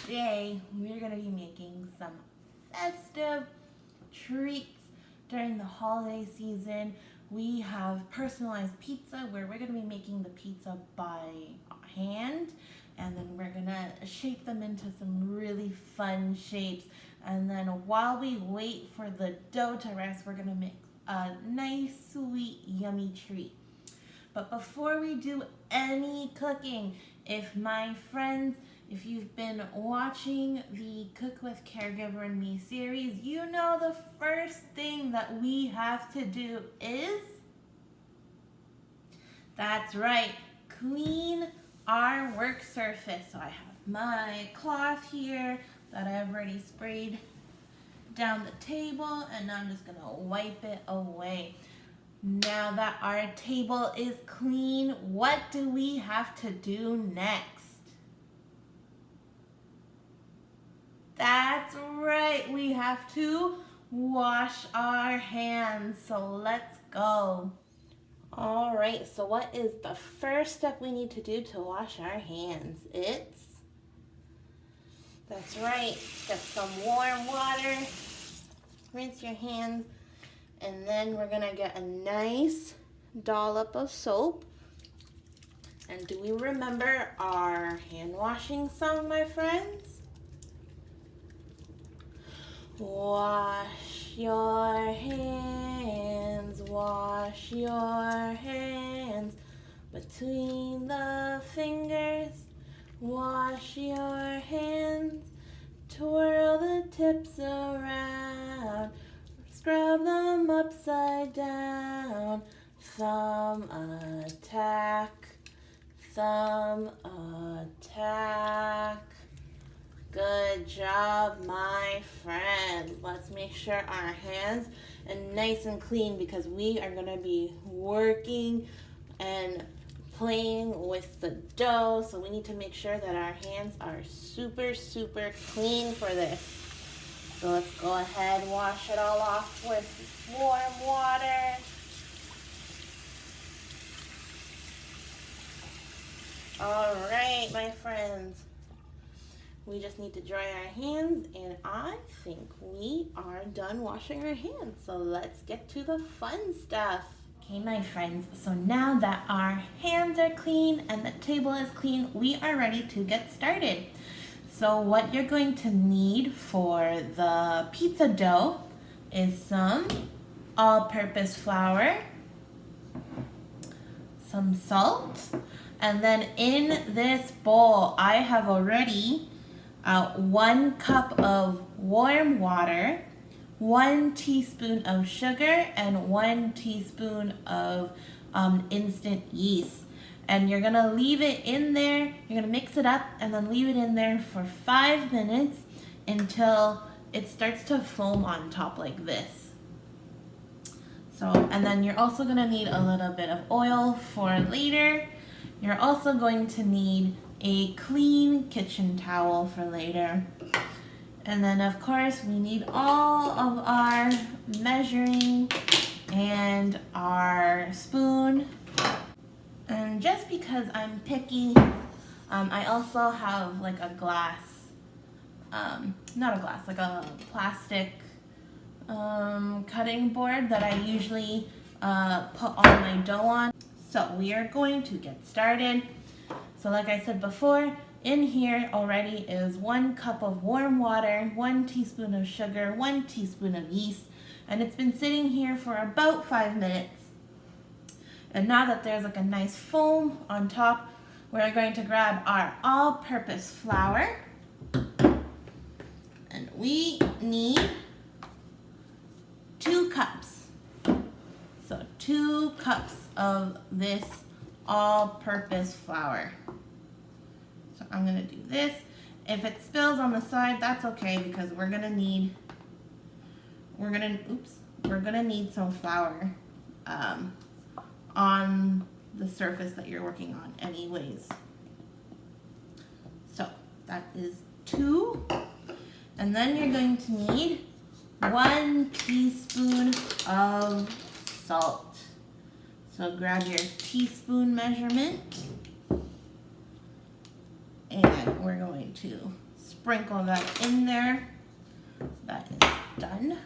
today we're going to be making some festive treats during the holiday season. We have personalized pizza where we're going to be making the pizza by hand, and then we're going to shape them into some really fun shapes. And then while we wait for the dough to rest, we're going to make a nice, sweet, yummy treat. But before we do any cooking, if you've been watching the Cook with Caregiver and Me series, you know the first thing that we have to do is, that's right, clean our work surface. So I have my cloth here that I've already sprayed down the table, and I'm just gonna wipe it away. Now that our table is clean, what do we have to do next? That's right, we have to wash our hands. So let's go. All right, so what is the first step we need to do to wash our hands? That's right, get some warm water, rinse your hands, and then we're gonna get a nice dollop of soap. And do we remember our hand washing song, my friends? Wash your hands, between the fingers. Wash your hands, twirl the tips around, scrub them upside down. Thumb attack, thumb attack. Good job, my friends. Let's make sure our hands are nice and clean because we are going to be working and playing with the dough. So we need to make sure that our hands are super, super clean for this. So let's go ahead and wash it all off with warm water. All right, my friends. We just need to dry our hands, and I think we are done washing our hands. So let's get to the fun stuff. Okay, my friends, so now that our hands are clean and the table is clean, we are ready to get started. So what you're going to need for the pizza dough is some all-purpose flour, some salt, and then in this bowl, I have already 1 cup of warm water, 1 teaspoon of sugar, and 1 teaspoon of instant yeast. And you're gonna leave it in there, you're gonna mix it up and then leave it in there for 5 minutes until it starts to foam on top like this. So, and then you're also gonna need a little bit of oil for later. You're also going to need a clean kitchen towel for later. And then of course we need all of our measuring and our spoon. And just because I'm picky, I also have like a glass, not a glass, like a plastic cutting board that I usually put all my dough on. So we are going to get started. So like I said before, in here already is 1 cup of warm water, 1 teaspoon of sugar, 1 teaspoon of yeast, and it's been sitting here for about 5 minutes. And now that there's like a nice foam on top, we're going to grab our all-purpose flour, and we need 2 cups. So 2 cups of this all-purpose flour. So I'm gonna do this. If it spills on the side, that's okay because we're gonna need some flour on the surface that you're working on anyways. So that is 2. And then you're going to need 1 teaspoon of salt. So grab your teaspoon measurement, and we're going to sprinkle that in there. That is done.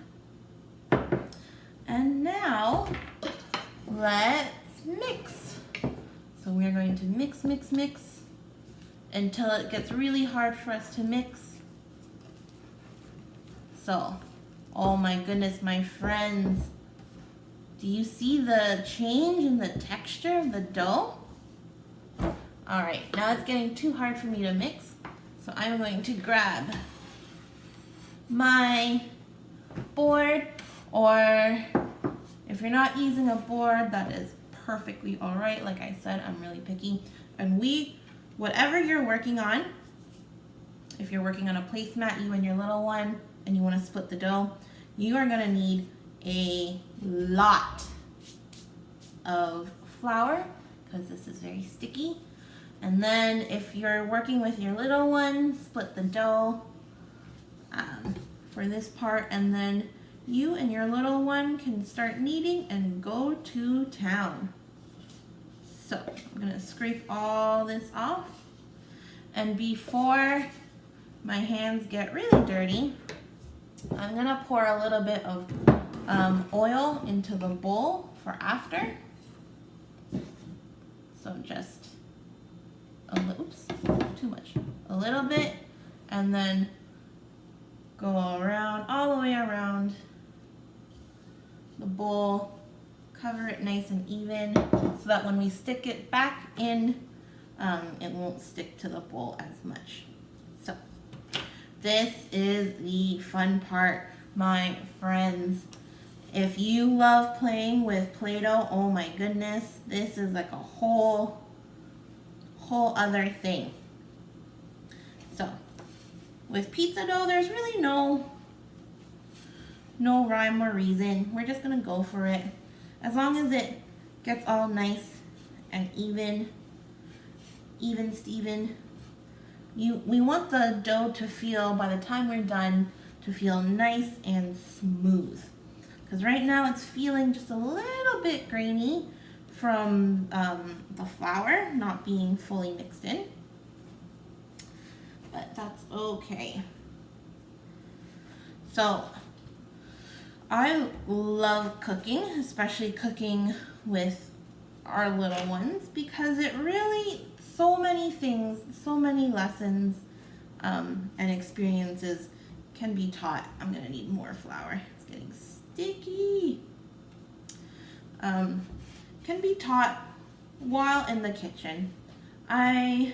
And now let's mix. So we're going to mix, mix, mix until it gets really hard for us to mix. So, oh my goodness, my friends. Do you see the change in the texture of the dough? All right, now it's getting too hard for me to mix. So I'm going to grab my board, or if you're not using a board, that is perfectly all right. Like I said, I'm really picky. And whatever you're working on, if you're working on a placemat, you and your little one, and you want to split the dough, you are gonna need a lot of flour because this is very sticky. And then if you're working with your little one, split the dough for this part, and then you and your little one can start kneading and go to town. So I'm gonna scrape all this off, and before my hands get really dirty, I'm gonna pour a little bit of oil into the bowl for after. So just oops, too much. A little bit, and then go around, all the way around the bowl. Cover it nice and even so that when we stick it back in, it won't stick to the bowl as much. So this is the fun part, my friends. If you love playing with Play-Doh, oh my goodness, this is like a whole other thing. So with pizza dough, there's really no rhyme or reason. We're just gonna go for it. As long as it gets all nice and even Steven. We want the dough to feel, by the time we're done, to feel nice and smooth. Because right now it's feeling just a little bit grainy from the flour not being fully mixed in. But that's okay. So I love cooking, especially cooking with our little ones, because it really, so many things, so many lessons and experiences can be taught. I'm gonna need more flour. It's getting sticky. Can be taught while in the kitchen. I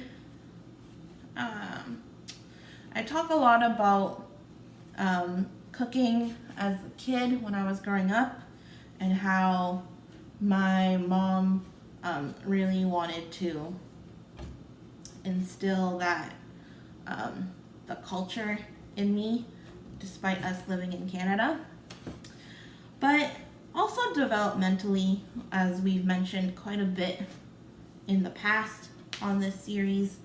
talk a lot about cooking as a kid when I was growing up, and how my mom really wanted to instill that the culture in me, despite us living in Canada. But also developmentally, as we've mentioned quite a bit in the past on this series,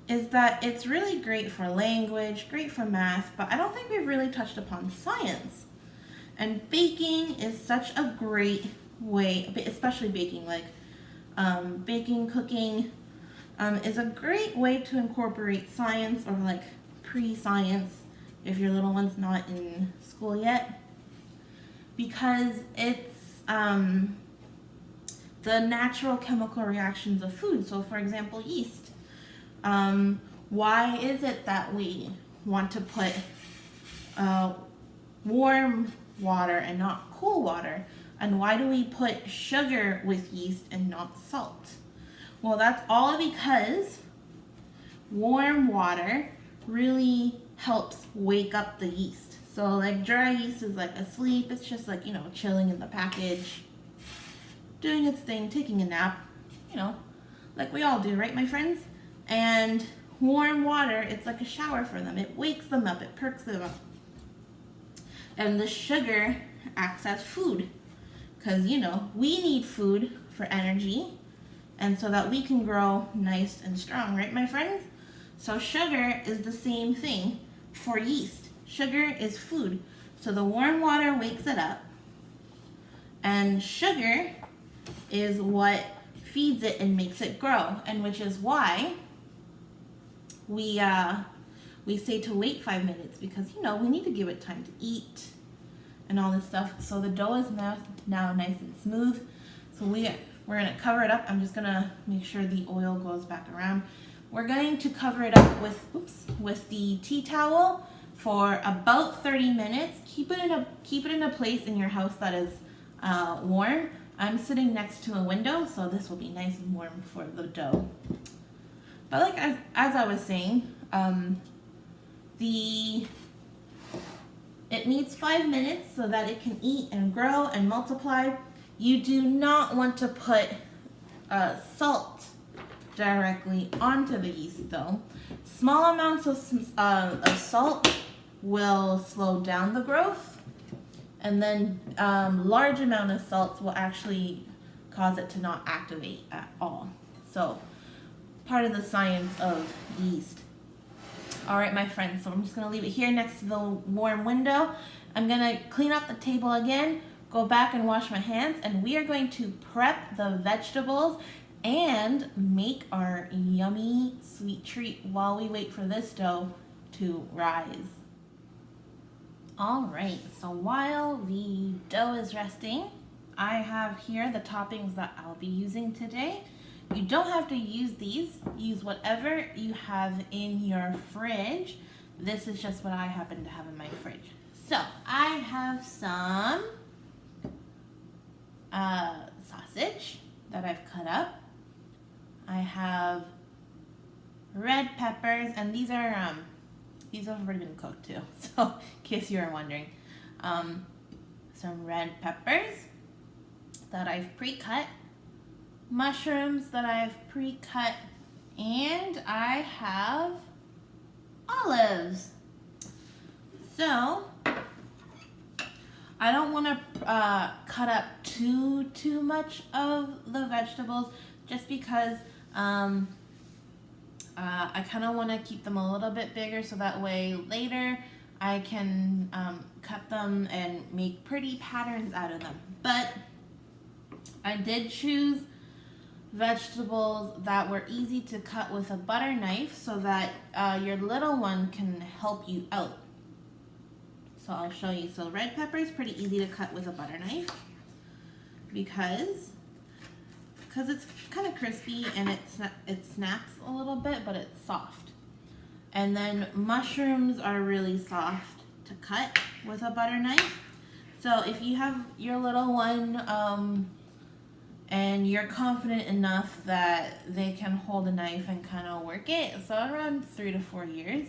is that it's really great for language, great for math, but I don't think we've really touched upon science. And baking is such a great way, especially baking, like baking, cooking, is a great way to incorporate science, or like pre-science if your little one's not in school yet, because it's the natural chemical reactions of food. So for example, yeast. Why is it that we want to put warm water and not cool water? And why do we put sugar with yeast and not salt? Well, that's all because warm water really helps wake up the yeast. So like dry yeast is like asleep. It's just like, chilling in the package, doing its thing, taking a nap, like we all do, right, my friends? And warm water, it's like a shower for them. It wakes them up, it perks them up. And the sugar acts as food, because, we need food for energy, and so that we can grow nice and strong, right, my friends? So sugar is the same thing for yeast. Sugar is food. So the warm water wakes it up, and sugar is what feeds it and makes it grow, and which is why we say to wait 5 minutes because, you know, we need to give it time to eat and all this stuff. So the dough is now nice and smooth. So we're gonna cover it up. I'm just gonna make sure the oil goes back around. We're going to cover it up with the tea towel for about 30 minutes. Keep it in a place in your house that is warm. I'm sitting next to a window, so this will be nice and warm for the dough. But like as I was saying, it needs 5 minutes so that it can eat and grow and multiply. You do not want to put salt directly onto the yeast though. Small amounts of salt will slow down the growth, and then large amount of salts will actually cause it to not activate at all. So part of the science of yeast. All right, my friends, so I'm just gonna leave it here next to the warm window. I'm gonna clean up the table again, go back and wash my hands, and we are going to prep the vegetables and make our yummy sweet treat while we wait for this dough to rise. All right, so while the dough is resting, I have here the toppings that I'll be using today. You don't have to use these. Use whatever you have in your fridge. This is just what I happen to have in my fridge. So I have some sausage that I've cut up. I have red peppers, and these have already been cooked too, so in case you were wondering. Some red peppers that I've pre-cut, mushrooms that I've pre-cut, and I have olives. So I don't want to cut up too much of the vegetables, just because I kind of want to keep them a little bit bigger so that way later I can cut them and make pretty patterns out of them. But I did choose vegetables that were easy to cut with a butter knife so that your little one can help you out. So I'll show you. So red pepper is pretty easy to cut with a butter knife because it's kind of crispy and it snaps a little bit, but it's soft. And then mushrooms are really soft to cut with a butter knife. So if you have your little one and you're confident enough that they can hold a knife and kind of work it, so around 3 to 4 years,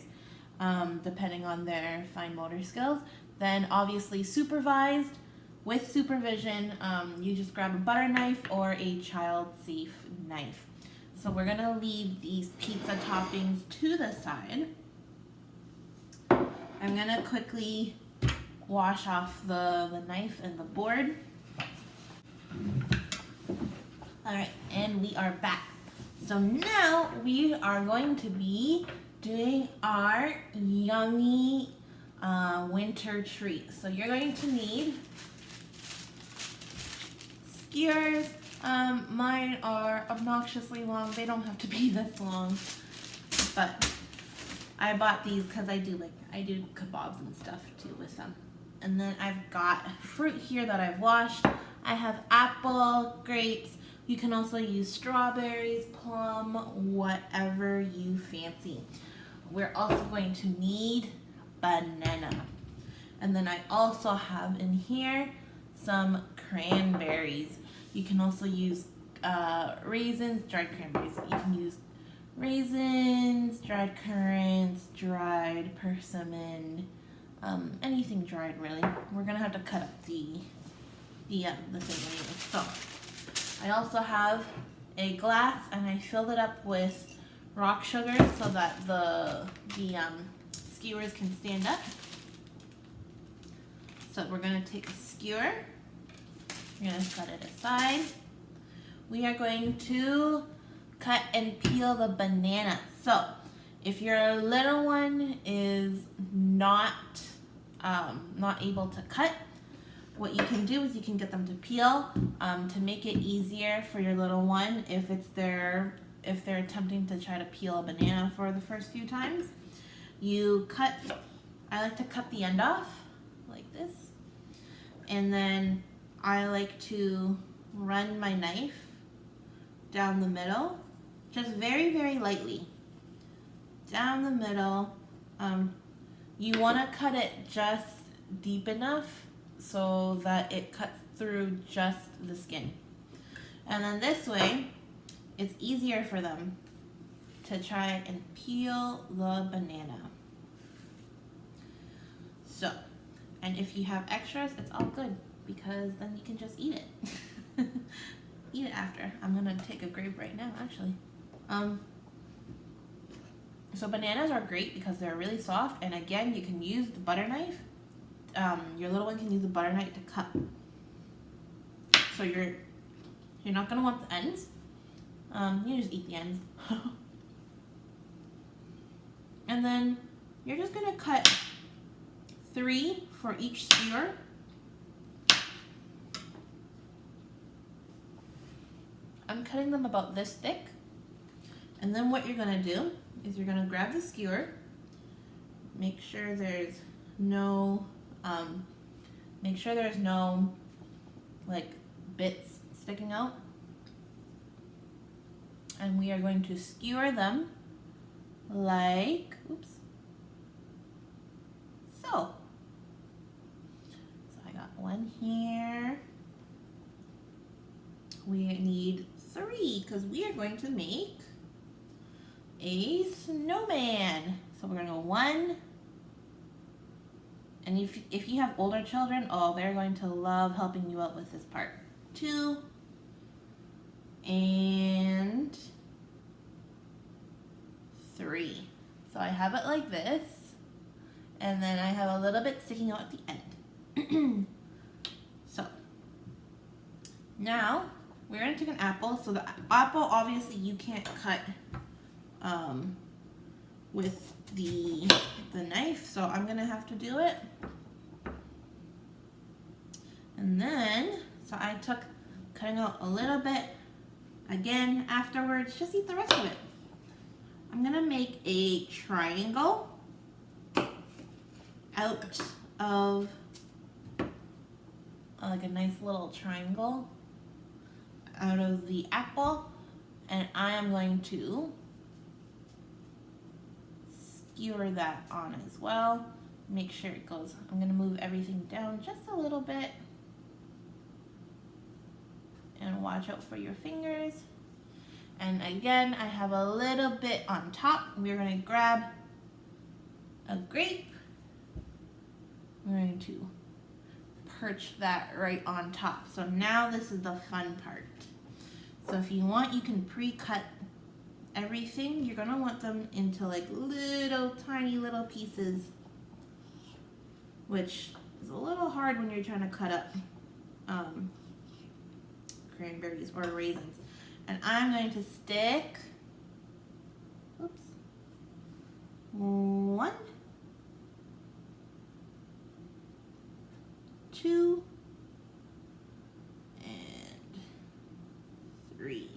depending on their fine motor skills, then obviously supervised. With supervision, you just grab a butter knife or a child-safe knife. So we're gonna leave these pizza toppings to the side. I'm gonna quickly wash off the knife and the board. All right, and we are back. So now we are going to be doing our yummy winter treat. So you're going to need skewers. Mine are obnoxiously long. They don't have to be this long, but I bought these because I do kebabs and stuff too with them. And then I've got fruit here that I've washed. I have apple, grapes. You can also use strawberries, plum, whatever you fancy. We're also going to need banana. And then I also have in here some cranberries. You can also use raisins, dried cranberries. You can use raisins, dried currants, dried persimmon, anything dried really. We're gonna have to cut up the thing anyways. So I also have a glass and I filled it up with rock sugar so that the skewers can stand up. So we're gonna take a skewer. We're gonna set it aside. We are going to cut and peel the banana. So if your little one is not able to cut, what you can do is you can get them to peel to make it easier for your little one if it's their if they're attempting to try to peel a banana for the first few times, you cut, I like to cut the end off like this, and then I like to run my knife down the middle, just very, very lightly, down the middle. You want to cut it just deep enough so that it cuts through just the skin. And then this way, it's easier for them to try and peel the banana. So, and if you have extras, it's all good because then you can just eat it. Eat it after. I'm gonna take a grape right now, actually. So bananas are great because they're really soft, and again, you can use the butter knife. Your little one can use the butter knife to cut. So you're not gonna want the ends. You just eat the ends. And then you're just gonna cut 3 for each skewer. I'm cutting them about this thick. And then what you're gonna do is you're gonna grab the skewer, make sure there's no like bits sticking out. And we are going to skewer them like, oops, so. So I got one here. We need 3 because we are going to make a snowman. So we're gonna go 1. And if you have older children, oh, they're going to love helping you out with this part. 2. And 3. So I have it like this, and then I have a little bit sticking out at the end. So now we're gonna take an apple. So the apple, obviously you can't cut with the knife, so I'm gonna have to do it. And then, so I took cutting out a little bit. Again, afterwards, just eat the rest of it. I'm gonna make a triangle out of like a nice little triangle out of the apple, and I am going to skewer that on as well. Make sure it goes, I'm gonna move everything down just a little bit. And watch out for your fingers. And again, I have a little bit on top. We're going to grab a grape. We're going to perch that right on top. So now this is the fun part. So if you want, you can pre-cut everything. You're going to want them into like little tiny little pieces, which is a little hard when you're trying to cut up cranberries or raisins. And I'm going to stick, oops, 1, 2, and 3.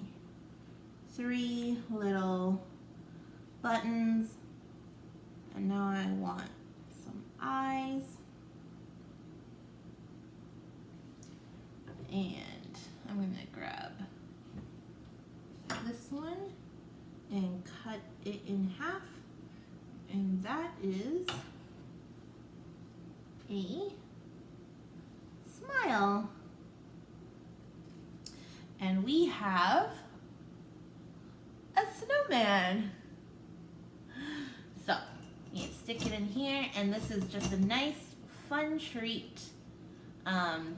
3 little buttons. And now I want some eyes. And I'm going to grab this one and cut it in half, and that is a smile. And we have a snowman. So you stick it in here, and this is just a nice fun treat.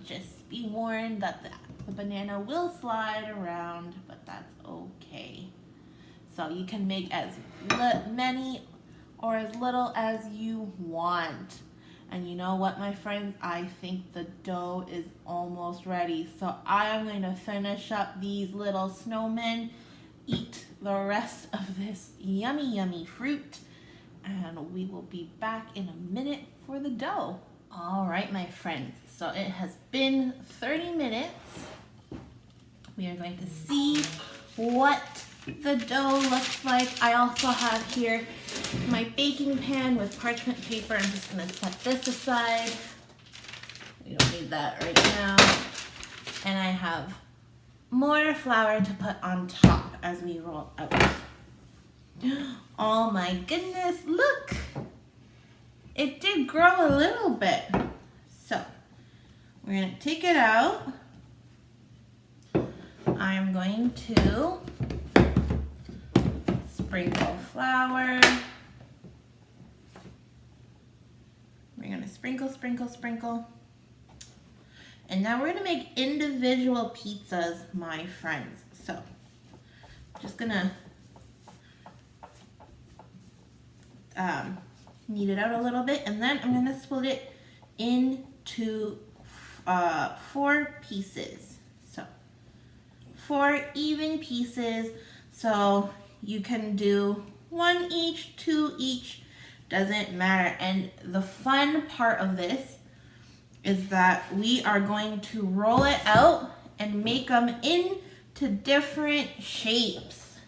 Just be warned that the banana will slide around, but that's okay. So you can make as many or as little as you want. And you know what, my friends? I think the dough is almost ready. So I am going to finish up these little snowmen, eat the rest of this yummy, yummy fruit, and we will be back in a minute for the dough. All right, my friends. So it has been 30 minutes. We are going to see what the dough looks like. I also have here my baking pan with parchment paper. I'm just gonna set this aside. We don't need that right now. And I have more flour to put on top as we roll out. Oh my goodness, look! It did grow a little bit. So, we're gonna take it out. I'm going to sprinkle flour. We're gonna sprinkle, sprinkle, sprinkle. And now we're gonna make individual pizzas, my friends. So, just gonna knead it out a little bit, and then I'm gonna split it into 4 pieces. So, 4 even pieces. So you can do 1 each, 2 each, doesn't matter. And the fun part of this is that we are going to roll it out and make them into different shapes.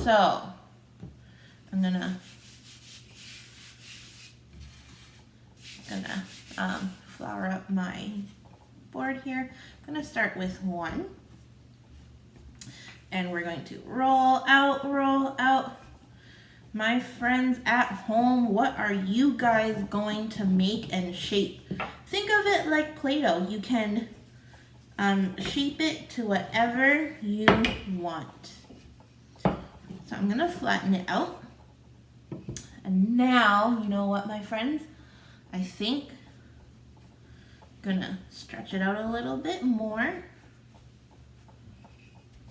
So I'm gonna flour up my board here. I'm gonna start with 1. And we're going to roll out, roll out. My friends at home, what are you guys going to make and shape? Think of it like Play-Doh. You can shape it to whatever you want. So I'm gonna flatten it out. And now, you know what, my friends? I think I'm gonna stretch it out a little bit more.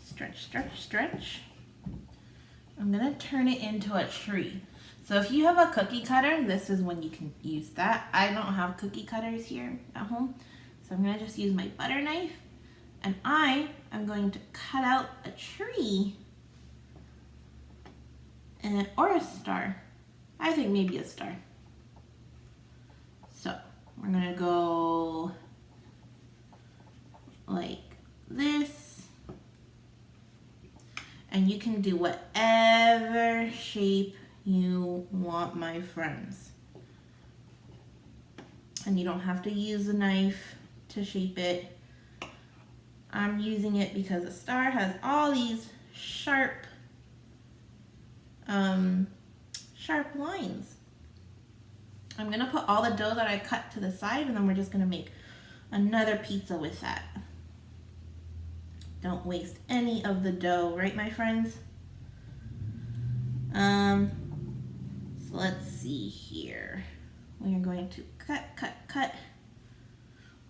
Stretch, stretch, stretch. I'm gonna turn it into a tree. So if you have a cookie cutter, this is when you can use that. I don't have cookie cutters here at home, so I'm gonna just use my butter knife, and I am going to cut out a tree or a star. I think maybe a star. So we're gonna go like this. And you can do whatever shape you want, my friends. And you don't have to use a knife to shape it. I'm using it because a star has all these sharp lines. I'm gonna put all the dough that I cut to the side, and then we're just gonna make another pizza with that. Don't waste any of the dough, right, my friends? So let's see here. We are going to cut, cut, cut.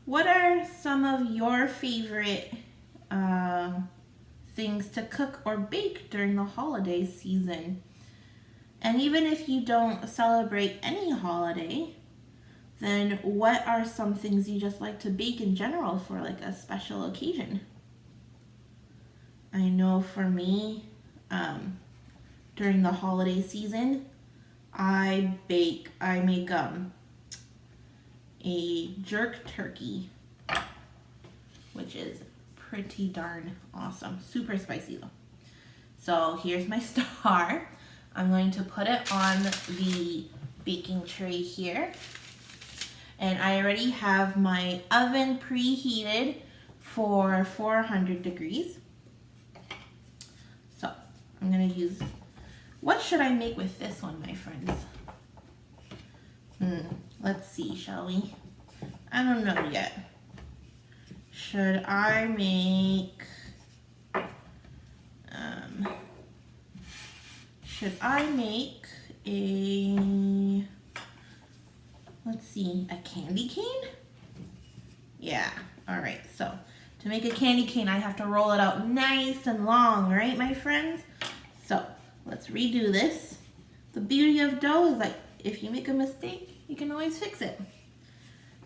What are some of your favorite things to cook or bake during the holiday season? And even if you don't celebrate any holiday, then what are some things you just like to bake in general for like a special occasion? I know for me, during the holiday season, I make a jerk turkey, which is pretty darn awesome. Super spicy though. So here's my star. I'm going to put it on the baking tray here. And I already have my oven preheated for 400 degrees. So I'm gonna use, what should I make with this one, my friends? Let's see, shall we? I don't know yet. Should I make, a, let's see, a candy cane? Yeah, all right, so to make a candy cane, I have to roll it out nice and long, right, my friends? So let's redo this. The beauty of dough is like, if you make a mistake, you can always fix it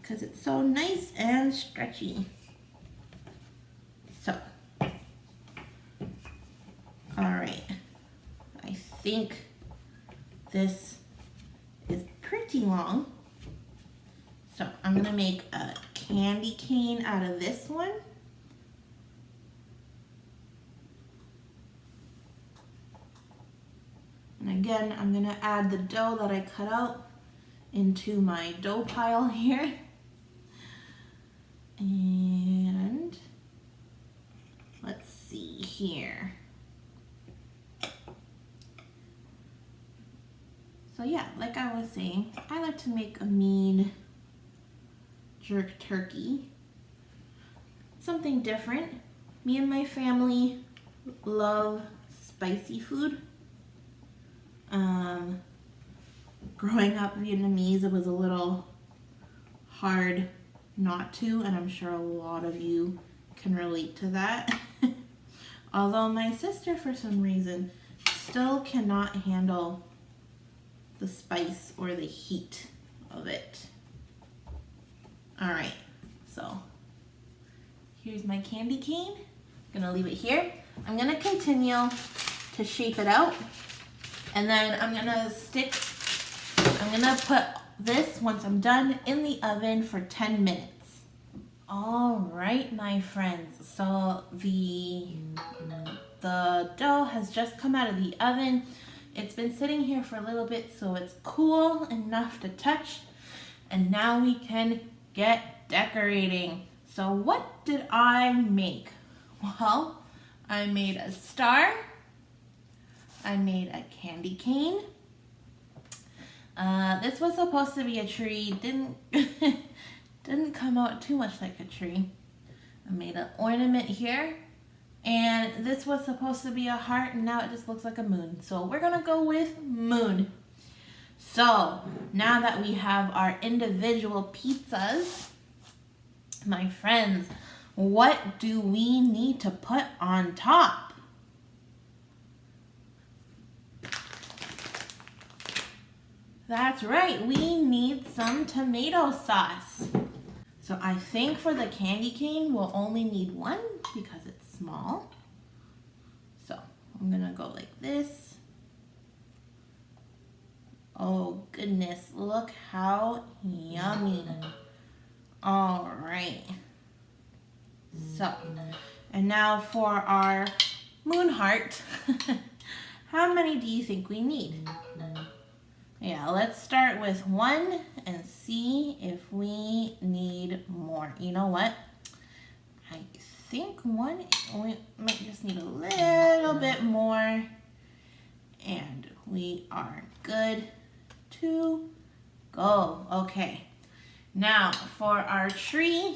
because it's so nice and stretchy. So, all right, I think this is pretty long. So I'm gonna make a candy cane out of this one. again, I'm gonna add the dough that I cut out into my dough pile here. And let's see here. So yeah, like I was saying, I like to make a mean jerk turkey. Something different. Me and my family love spicy food. Growing up Vietnamese, it was a little hard not to, and I'm sure a lot of you can relate to that. Although my sister, for some reason, still cannot handle the spice or the heat of it. All right, so here's my candy cane. I'm gonna leave it here. I'm gonna continue to shape it out, and then I'm gonna put this, once I'm done, in the oven for 10 minutes. All right, my friends, so the dough has just come out of the oven. It's been sitting here for a little bit, so it's cool enough to touch, and now we can get decorating. So what did I make? Well, I made a star, I made a candy cane. This was supposed to be a tree, didn't come out too much like a tree. I made an ornament here, and this was supposed to be a heart, and now it just looks like a moon. So we're gonna go with moon. So now that we have our individual pizzas, my friends, what do we need to put on top? That's right, we need some tomato sauce. So I think for the candy cane, we'll only need one because it's small. So I'm gonna go like this. Oh goodness, look how yummy. All right. So, and now for our moon heart. How many do you think we need? Yeah, let's start with one and see if we need more. You know what? I think one, we might just need a little bit more, and we are good to go. Okay, now for our tree,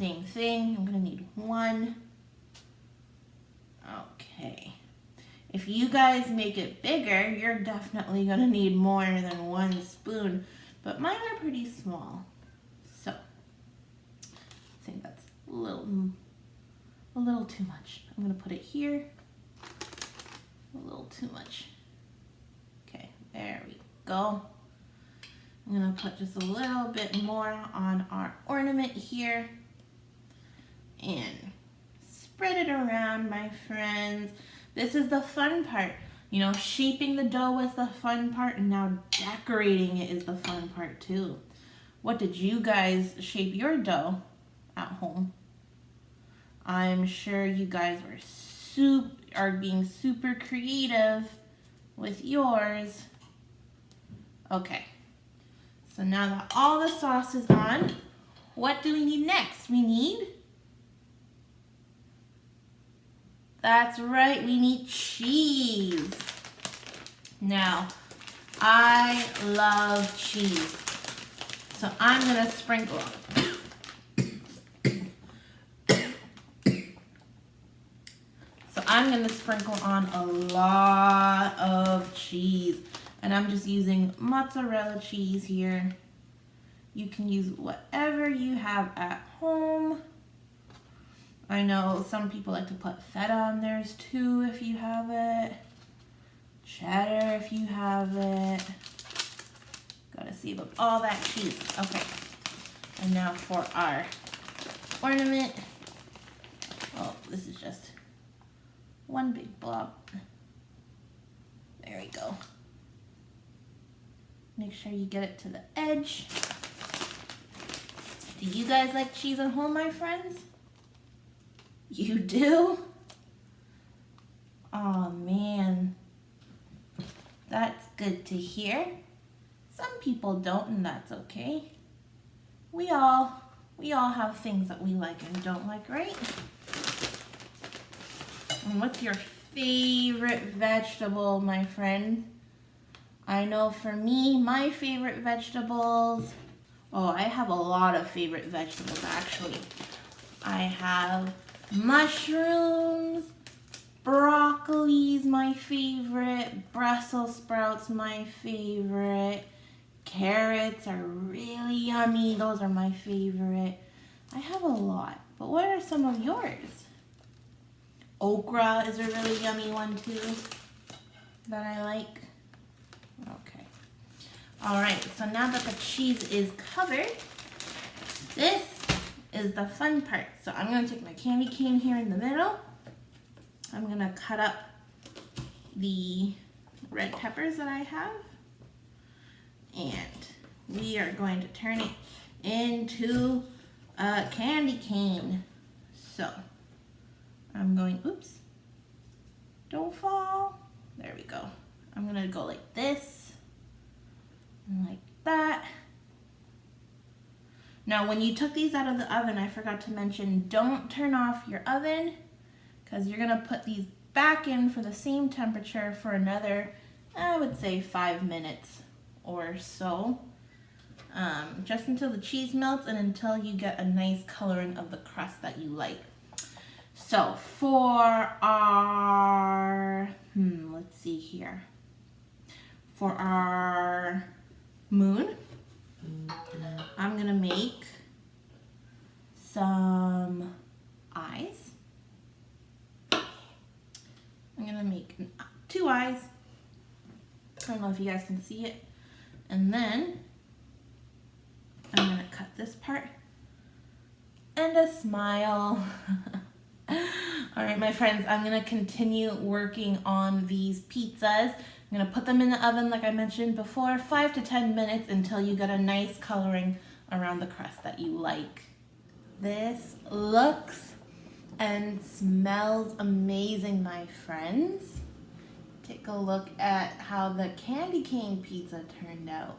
same thing. I'm gonna need one. Okay. If you guys make it bigger, you're definitely gonna need more than 1 spoon, but mine are pretty small. So, I think that's a little too much. I'm gonna put it here. A little too much. Okay, there we go. I'm gonna put just a little bit more on our ornament here and spread it around, my friends. This is the fun part. You know, shaping the dough was the fun part, and now decorating it is the fun part too. What did you guys shape your dough at home? I'm sure you guys are being super creative with yours. Okay, so now that all the sauce is on, what do we need next? That's right, we need cheese. Now, I love cheese, so I'm gonna sprinkle on a lot of cheese, and I'm just using mozzarella cheese here. You can use whatever you have at home. I know some people like to put feta on theirs too if you have it. Cheddar if you have it. Gotta save up all that cheese. Okay. And now for our ornament. Oh, this is just one big blob. There we go. Make sure you get it to the edge. Do you guys like cheese at home, my friends? You do? Oh man. That's good to hear. Some people don't, and that's okay. We all have things that we like and don't like, right? And what's your favorite vegetable, my friend? I know for me, my favorite vegetables, oh, I have a lot of favorite vegetables actually. I have mushrooms, broccoli's my favorite, Brussels sprouts my favorite, carrots are really yummy, those are my favorite. I have a lot, but what are some of yours? Okra is a really yummy one too that I like. Okay. All right, so now that the cheese is covered, this is the fun part. So I'm gonna take my candy cane here in the middle. I'm gonna cut up the red peppers that I have. And we are going to turn it into a candy cane. So I'm going, oops, don't fall. There we go. I'm gonna go like this and like that. Now when you took these out of the oven, I forgot to mention, don't turn off your oven because you're gonna put these back in for the same temperature for another, I would say 5 minutes or so. Just until the cheese melts and until you get a nice coloring of the crust that you like. So for our, let's see here. For our moon, I'm gonna make some eyes. I'm gonna make 2 eyes. I don't know if you guys can see it. And then I'm gonna cut this part and a smile. All right, my friends, I'm gonna continue working on these pizzas. I'm gonna put them in the oven, like I mentioned before, 5 to 10 minutes until you get a nice coloring around the crust that you like. This looks and smells amazing, my friends. Take a look at how the candy cane pizza turned out.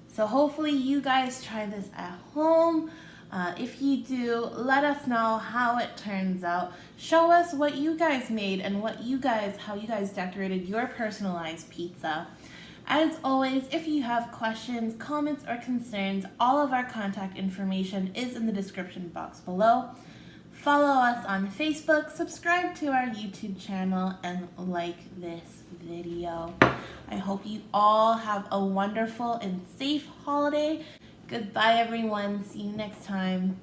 So hopefully you guys try this at home. If you do, let us know how it turns out. Show us what you guys made and how you guys decorated your personalized pizza. As always, if you have questions, comments, or concerns, all of our contact information is in the description box below. Follow us on Facebook, subscribe to our YouTube channel, and like this video. I hope you all have a wonderful and safe holiday. Goodbye, everyone. See you next time.